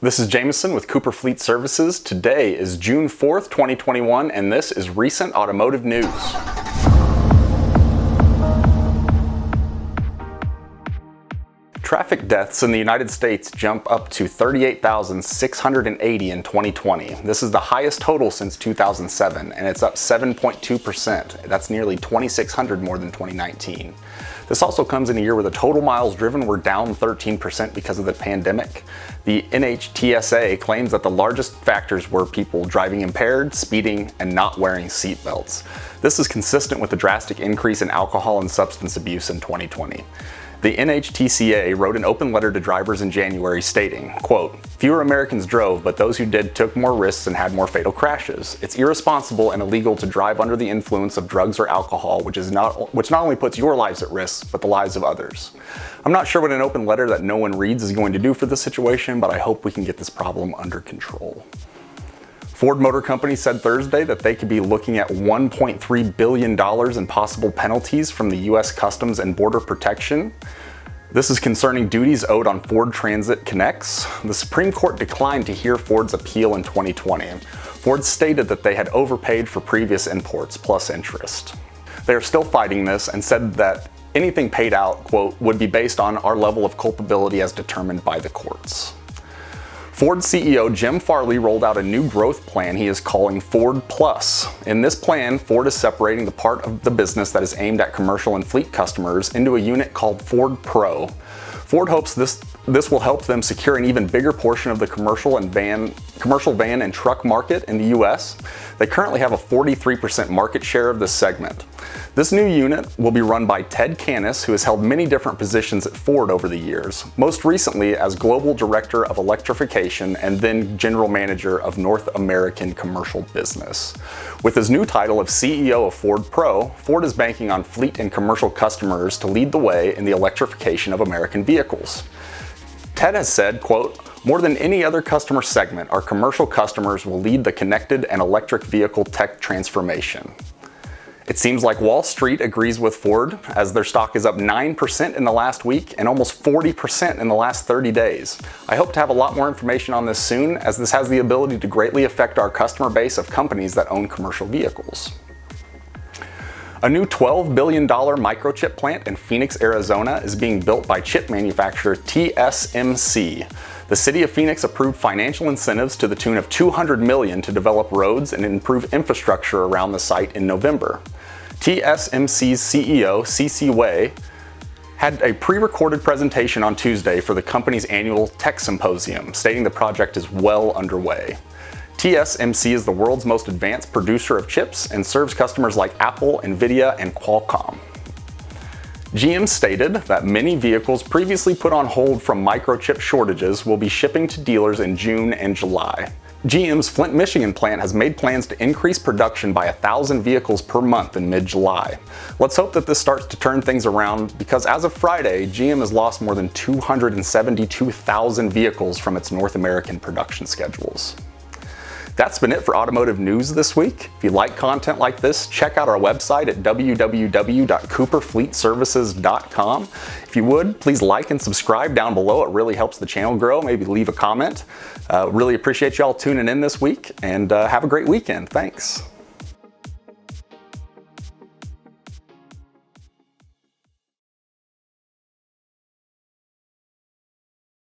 This is Jameson with Cooper Fleet Services. Today is June 4th, 2021, and this is recent automotive news. Traffic deaths in the United States jump up to 38,680 in 2020. This is the highest total since 2007, and it's up 7.2%. That's nearly 2,600 more than 2019. This also comes in a year where the total miles driven were down 13% because of the pandemic. The NHTSA claims that the largest factors were people driving impaired, speeding, and not wearing seatbelts. This is consistent with the drastic increase in alcohol and substance abuse in 2020. The NHTSA wrote an open letter to drivers in January stating, quote, "Fewer Americans drove, but those who did took more risks and had more fatal crashes. It's irresponsible and illegal to drive under the influence of drugs or alcohol, which not only puts your lives at risk, but the lives of others." I'm not sure what an open letter that no one reads is going to do for this situation, but I hope we can get this problem under control. Ford Motor Company said Thursday that they could be looking at $1.3 billion in possible penalties from the U.S. Customs and Border Protection. This is concerning duties owed on Ford Transit Connects. The Supreme Court declined to hear Ford's appeal in 2020. Ford stated that they had overpaid for previous imports plus interest. They are still fighting this and said that anything paid out, quote, would be based on our level of culpability as determined by the courts. Ford CEO Jim Farley rolled out a new growth plan he is calling Ford Plus. In this plan, Ford is separating the part of the business that is aimed at commercial and fleet customers into a unit called Ford Pro. Ford hopes this will help them secure an even bigger portion of the commercial van and truck market in the US. They currently have a 43% market share of this segment. This new unit will be run by Ted Canis, who has held many different positions at Ford over the years, most recently as Global Director of Electrification and then General Manager of North American Commercial Business. With his new title of CEO of Ford Pro, Ford is banking on fleet and commercial customers to lead the way in the electrification of American vehicles. Ted has said, quote, "More than any other customer segment, our commercial customers will lead the connected and electric vehicle tech transformation." It seems like Wall Street agrees with Ford, as their stock is up 9% in the last week and almost 40% in the last 30 days. I hope to have a lot more information on this soon, as this has the ability to greatly affect our customer base of companies that own commercial vehicles. A new $12 billion microchip plant in Phoenix, Arizona is being built by chip manufacturer TSMC. The city of Phoenix approved financial incentives to the tune of $200 million to develop roads and improve infrastructure around the site in November. TSMC's CEO, C.C. Wei, had a pre-recorded presentation on Tuesday for the company's annual tech symposium, stating the project is well underway. TSMC is the world's most advanced producer of chips and serves customers like Apple, Nvidia, and Qualcomm. GM stated that many vehicles previously put on hold from microchip shortages will be shipping to dealers in June and July. GM's Flint, Michigan plant has made plans to increase production by 1,000 vehicles per month in mid-July. Let's hope that this starts to turn things around, because as of Friday, GM has lost more than 272,000 vehicles from its North American production schedules. That's been it for automotive news this week. If you like content like this, check out our website at www.cooperfleetservices.com. If you would, please like and subscribe down below. It really helps the channel grow. Maybe leave a comment. Really appreciate y'all tuning in this week, and have a great weekend. Thanks.